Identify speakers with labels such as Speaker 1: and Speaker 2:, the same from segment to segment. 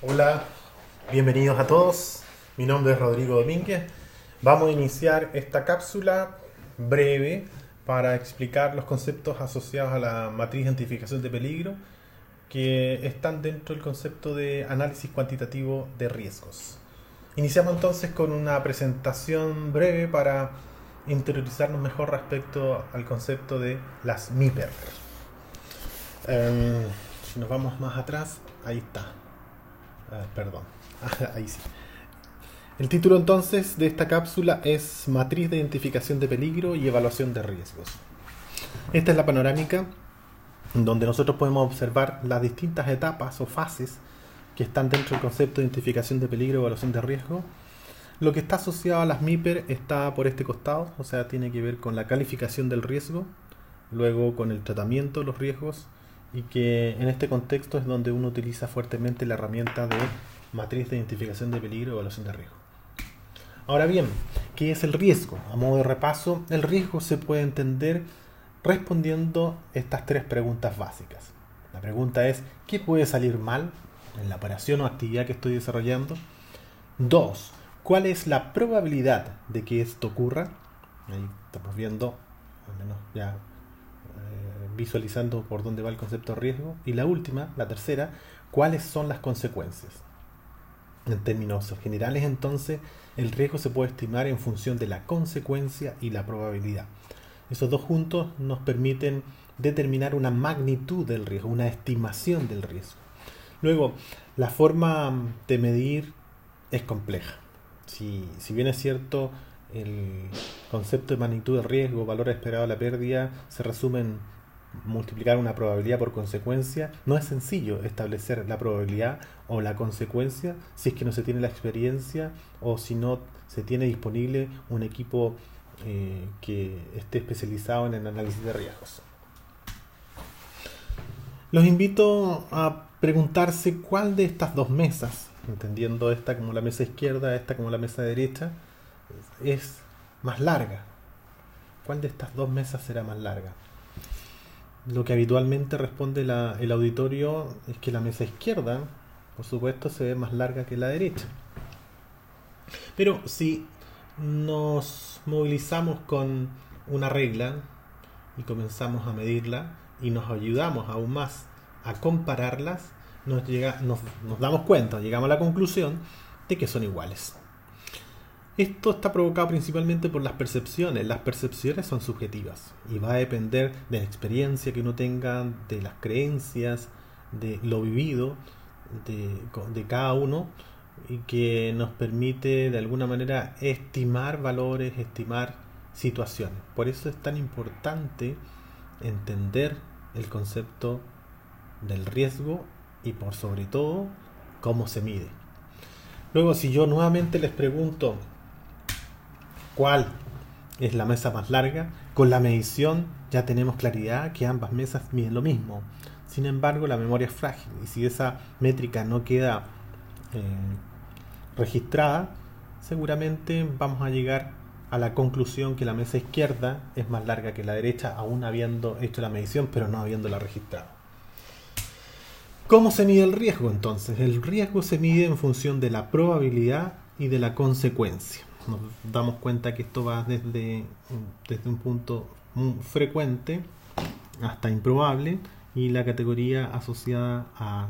Speaker 1: Hola, bienvenidos a todos. Mi nombre es Rodrigo Domínguez. Vamos a iniciar esta cápsula breve para explicar los conceptos asociados a la matriz de identificación de peligro que están dentro del concepto de análisis cuantitativo de riesgos. Iniciamos entonces con una presentación breve para interiorizarnos mejor respecto al concepto de las MIPER. Si nos vamos más atrás, ahí está. Perdón, ahí sí. El título entonces de esta cápsula es Matriz de Identificación de Peligro y Evaluación de Riesgos. Esta es la panorámica donde nosotros podemos observar las distintas etapas o fases que están dentro del concepto de identificación de peligro y evaluación de riesgo. Lo que está asociado a las MIPER está por este costado, o sea, tiene que ver con la calificación del riesgo, luego con el tratamiento de los riesgos, y que en este contexto es donde uno utiliza fuertemente la herramienta de matriz de identificación de peligro y evaluación de riesgo. Ahora bien, ¿qué es el riesgo? A modo de repaso, el riesgo se puede entender respondiendo estas tres preguntas básicas. La pregunta es, ¿qué puede salir mal en la operación o actividad que estoy desarrollando? 2. ¿Cuál es la probabilidad de que esto ocurra? Ahí estamos viendo, al menos ya visualizando por dónde va el concepto de riesgo. Y la última, la tercera, ¿cuáles son las consecuencias? En términos generales, entonces, el riesgo se puede estimar en función de la consecuencia y la probabilidad. Esos dos juntos nos permiten determinar una magnitud del riesgo, una estimación del riesgo. Luego, la forma de medir es compleja. Si bien es cierto, el concepto de magnitud del riesgo, valor esperado de la pérdida, se resume en multiplicar una probabilidad por consecuencia, no es sencillo establecer la probabilidad o la consecuencia si es que no se tiene la experiencia o si no se tiene disponible un equipo que esté especializado en el análisis de riesgos. Los invito a preguntarse cuál de estas dos mesas, entendiendo esta como la mesa izquierda, esta como la mesa derecha, es más larga. ¿Cuál de estas dos mesas será más larga? Lo que habitualmente responde el auditorio es que la mesa izquierda, por supuesto, se ve más larga que la derecha. Pero si nos movilizamos con una regla y comenzamos a medirla y nos ayudamos aún más a compararlas, nos damos cuenta, llegamos a la conclusión de que son iguales. Esto está provocado principalmente por las percepciones. Las percepciones son subjetivas y va a depender de la experiencia que uno tenga, de las creencias, de lo vivido de cada uno, y que nos permite de alguna manera estimar valores, estimar situaciones. Por eso es tan importante entender el concepto del riesgo y por sobre todo cómo se mide. Luego, si yo nuevamente les pregunto cuál es la mesa más larga, con la medición ya tenemos claridad que ambas mesas miden lo mismo. Sin embargo, la memoria es frágil y si esa métrica no queda registrada, seguramente vamos a llegar a la conclusión que la mesa izquierda es más larga que la derecha, aún habiendo hecho la medición, pero no habiéndola registrado. ¿Cómo se mide el riesgo entonces? El riesgo se mide en función de la probabilidad y de la consecuencia. Nos damos cuenta que esto va desde un punto frecuente hasta improbable, y la categoría asociada a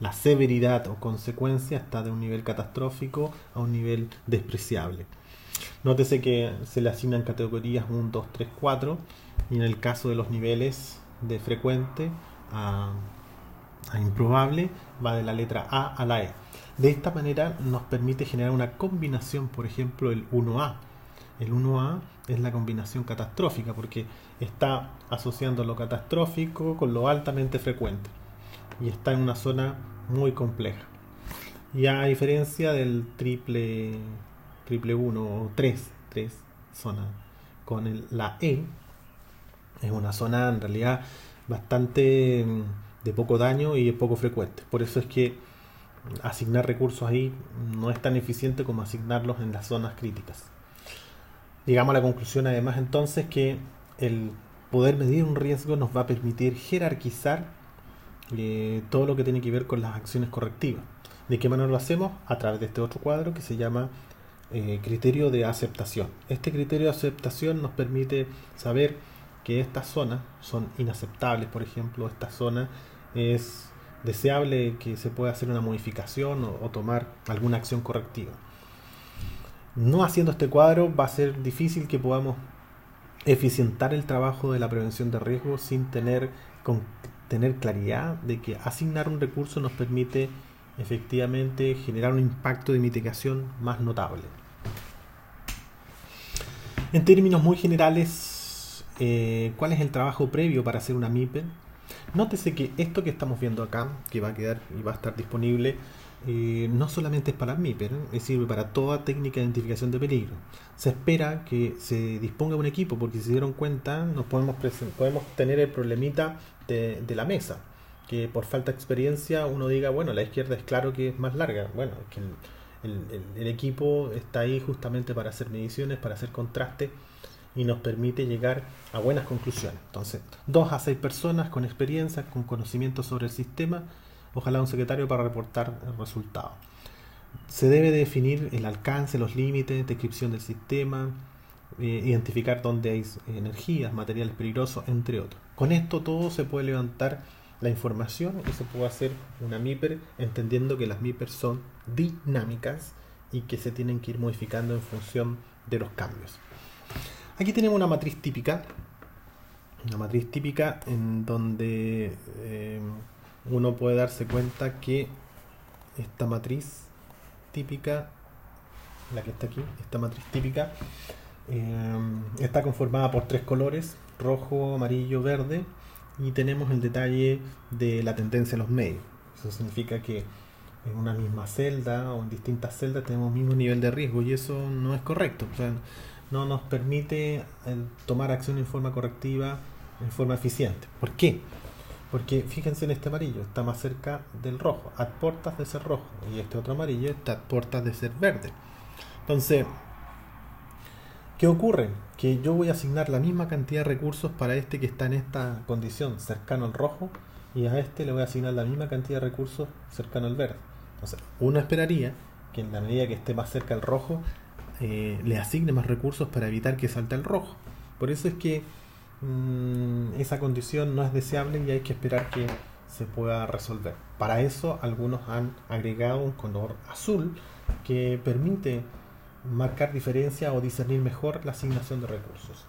Speaker 1: la severidad o consecuencia está de un nivel catastrófico a un nivel despreciable. Nótese que se le asignan categorías 1, 2, 3, 4, y en el caso de los niveles de frecuente a improbable va de la letra A a la E. De esta manera nos permite generar una combinación, por ejemplo el 1A. El 1A es la combinación catastrófica porque está asociando lo catastrófico con lo altamente frecuente y está en una zona muy compleja. Y a diferencia del triple 1 o 3 zona con la E, es una zona en realidad bastante de poco daño y poco frecuente. Por eso es que asignar recursos ahí no es tan eficiente como asignarlos en las zonas críticas. Llegamos a la conclusión además entonces que el poder medir un riesgo nos va a permitir jerarquizar todo lo que tiene que ver con las acciones correctivas. ¿De qué manera lo hacemos? A través de este otro cuadro que se llama criterio de aceptación. Este criterio de aceptación nos permite saber que estas zonas son inaceptables, por ejemplo, esta zona es deseable que se pueda hacer una modificación o tomar alguna acción correctiva. No haciendo este cuadro va a ser difícil que podamos eficientar el trabajo de la prevención de riesgos sin tener claridad de que asignar un recurso nos permite efectivamente generar un impacto de mitigación más notable. En términos muy generales, ¿cuál es el trabajo previo para hacer una MIPE? Nótese que esto que estamos viendo acá, que va a quedar y va a estar disponible, no solamente es para MIPE, sirve para toda técnica de identificación de peligro. Se espera que se disponga un equipo, porque si se dieron cuenta, nos podemos tener el problemita de la mesa, que por falta de experiencia uno diga, bueno, la izquierda es claro que es más larga. Bueno, es que el equipo está ahí justamente para hacer mediciones, para hacer contraste y nos permite llegar a buenas conclusiones. Entonces, 2 a 6 personas con experiencia, con conocimiento sobre el sistema, ojalá un secretario para reportar el resultado. Se debe definir el alcance, los límites, descripción del sistema, identificar dónde hay energías, materiales peligrosos, entre otros. Con esto todo se puede levantar la información y se puede hacer una MIPER, entendiendo que las MIPER son dinámicas y que se tienen que ir modificando en función de los cambios. Aquí tenemos una matriz típica en donde uno puede darse cuenta que esta matriz típica, la que está aquí, esta matriz típica, está conformada por 3 colores, rojo, amarillo, verde, y tenemos el detalle de la tendencia a los medios. Eso significa que en una misma celda o en distintas celdas tenemos el mismo nivel de riesgo, y eso no es correcto. O sea, no nos permite tomar acción en forma correctiva, en forma eficiente. ¿Por qué? Porque fíjense en este amarillo, está más cerca del rojo, a puertas de ser rojo, y este otro amarillo está a puertas de ser verde. Entonces, ¿qué ocurre? Que yo voy a asignar la misma cantidad de recursos para este que está en esta condición cercano al rojo, y a este le voy a asignar la misma cantidad de recursos cercano al verde. Entonces, uno esperaría que en la medida que esté más cerca al rojo, le asigne más recursos para evitar que salte al rojo. Por eso es que esa condición no es deseable y hay que esperar que se pueda resolver. Para eso algunos han agregado un color azul que permite marcar diferencia o discernir mejor la asignación de recursos.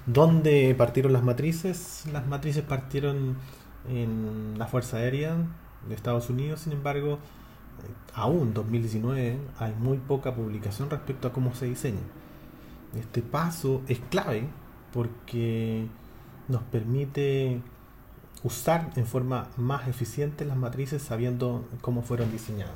Speaker 1: ¿Dónde partieron las matrices? Las matrices partieron en la Fuerza Aérea de Estados Unidos. Sin embargo, aún en 2019 hay muy poca publicación respecto a cómo se diseña. Este paso es clave porque nos permite usar en forma más eficiente las matrices sabiendo cómo fueron diseñadas.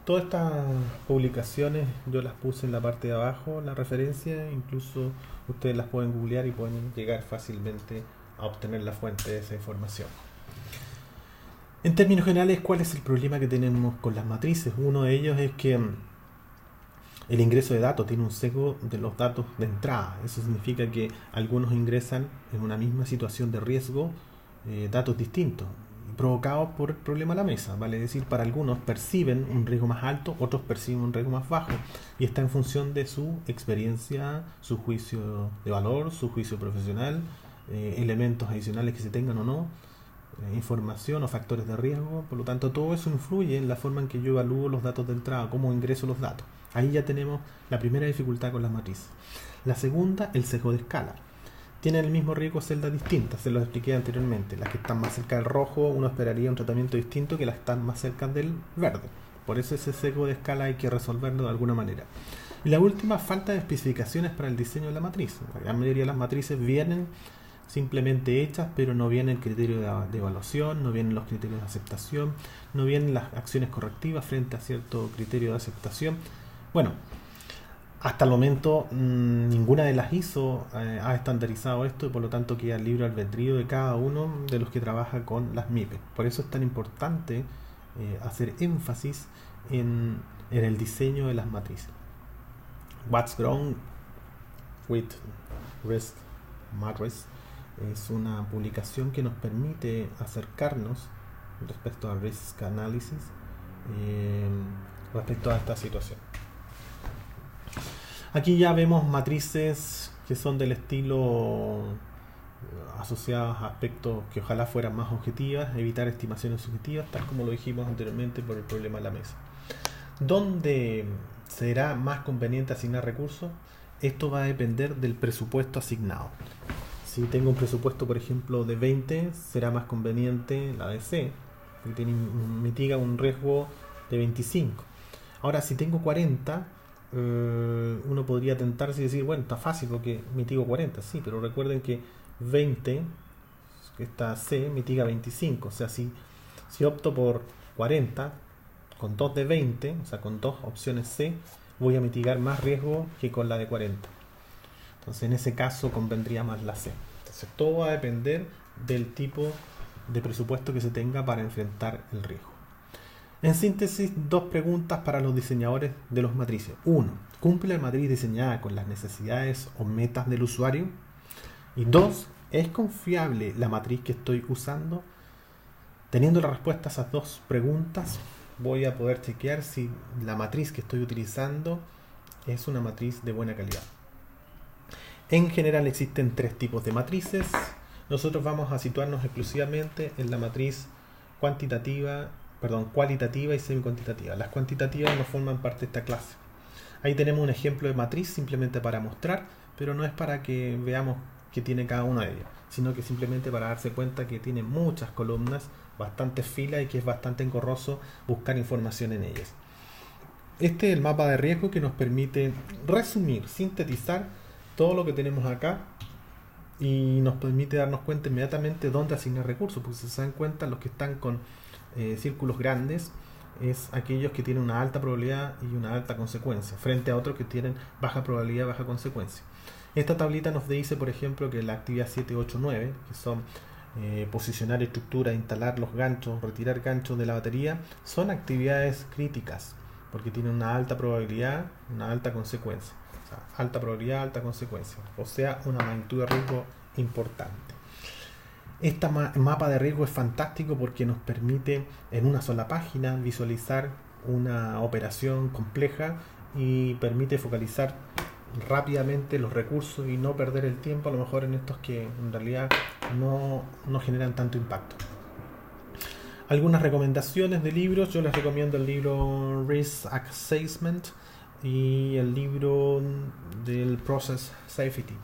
Speaker 1: Todas estas publicaciones yo las puse en la parte de abajo, la referencia, incluso ustedes las pueden googlear y pueden llegar fácilmente a obtener la fuente de esa información. En términos generales, ¿cuál es el problema que tenemos con las matrices? Uno de ellos es que el ingreso de datos tiene un sesgo de los datos de entrada. Eso significa que algunos ingresan en una misma situación de riesgo datos distintos, provocados por el problema de la mesa. Vale decir, para algunos perciben un riesgo más alto, otros perciben un riesgo más bajo, y está en función de su experiencia, su juicio de valor, su juicio profesional, elementos adicionales que se tengan o no, información o factores de riesgo. Por lo tanto, todo eso influye en la forma en que yo evalúo los datos de entrada, cómo ingreso los datos. Ahí ya tenemos la primera dificultad con las matrices. La segunda, el sesgo de escala. Tienen el mismo riesgo celdas distintas, se los expliqué anteriormente. Las que están más cerca del rojo, uno esperaría un tratamiento distinto que las que están más cerca del verde. Por eso ese sesgo de escala hay que resolverlo de alguna manera. Y la última, falta de especificaciones para el diseño de la matriz. La mayoría de las matrices vienen simplemente hechas, pero no viene el criterio de evaluación, no vienen los criterios de aceptación, no vienen las acciones correctivas frente a cierto criterio de aceptación. Bueno, hasta el momento ninguna de las ISO ha estandarizado esto, y por lo tanto queda el libre albedrío de cada uno de los que trabaja con las MIPE. Por eso es tan importante hacer énfasis en el diseño de las matrices. What's Wrong with Risk Matrix es una publicación que nos permite acercarnos respecto al risk analysis, eh, respecto a esta situación. Aquí ya vemos matrices que son del estilo asociadas a aspectos que ojalá fueran más objetivas, evitar estimaciones subjetivas, tal como lo dijimos anteriormente por el problema de la mesa. ¿Dónde será más conveniente asignar recursos? Esto va a depender del presupuesto asignado. Si tengo un presupuesto, por ejemplo, de 20, será más conveniente la DC, porque mitiga un riesgo de 25. Ahora, si tengo 40, uno podría tentarse y decir, bueno, está fácil porque mitigo 40, sí, pero recuerden que 20, esta C, mitiga 25. O sea, si opto por 40, con 2 de 20, o sea, con dos opciones C, voy a mitigar más riesgo que con la de 40. Entonces, en ese caso, convendría más la C. Entonces, todo va a depender del tipo de presupuesto que se tenga para enfrentar el riesgo. En síntesis, dos preguntas para los diseñadores de los matrices. 1. ¿Cumple la matriz diseñada con las necesidades o metas del usuario? Y 2. ¿Es confiable la matriz que estoy usando? Teniendo la respuesta a esas dos preguntas, voy a poder chequear si la matriz que estoy utilizando es una matriz de buena calidad. En general existen tres tipos de matrices. Nosotros vamos a situarnos exclusivamente en la matriz cualitativa y semi-cuantitativa. Las cuantitativas no forman parte de esta clase. Ahí tenemos un ejemplo de matriz simplemente para mostrar, pero no es para que veamos qué tiene cada una de ellas, sino que simplemente para darse cuenta que tiene muchas columnas, bastantes filas y que es bastante engorroso buscar información en ellas. Este es el mapa de riesgo que nos permite resumir, sintetizar todo lo que tenemos acá y nos permite darnos cuenta inmediatamente dónde asignar recursos, porque si se dan cuenta, los que están con círculos grandes es aquellos que tienen una alta probabilidad y una alta consecuencia, frente a otros que tienen baja probabilidad y baja consecuencia. Esta tablita nos dice, por ejemplo, que la actividad 7, 8, 9, que son posicionar estructuras, instalar los ganchos, retirar ganchos de la batería, son actividades críticas, porque tienen una alta probabilidad, una alta consecuencia. O sea, alta probabilidad, alta consecuencia. O sea, una magnitud de riesgo importante. Este mapa de riesgo es fantástico porque nos permite en una sola página visualizar una operación compleja y permite focalizar rápidamente los recursos y no perder el tiempo a lo mejor en estos que en realidad no generan tanto impacto. Algunas recomendaciones de libros. Yo les recomiendo el libro Risk Assessment y el libro del Process Safety,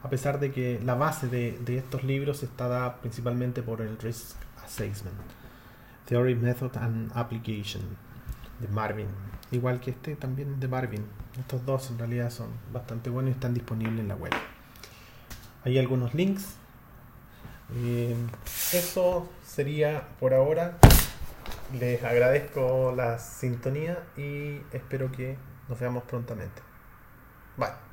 Speaker 1: a pesar de que la base de estos libros está dada principalmente por el Risk Assessment, Theory, Method and Application, de Marvin, igual que este también de Marvin. Estos dos en realidad son bastante buenos y están disponibles en la web. Hay algunos links. Eso sería por ahora. Les agradezco la sintonía y espero que nos veamos prontamente. Bye.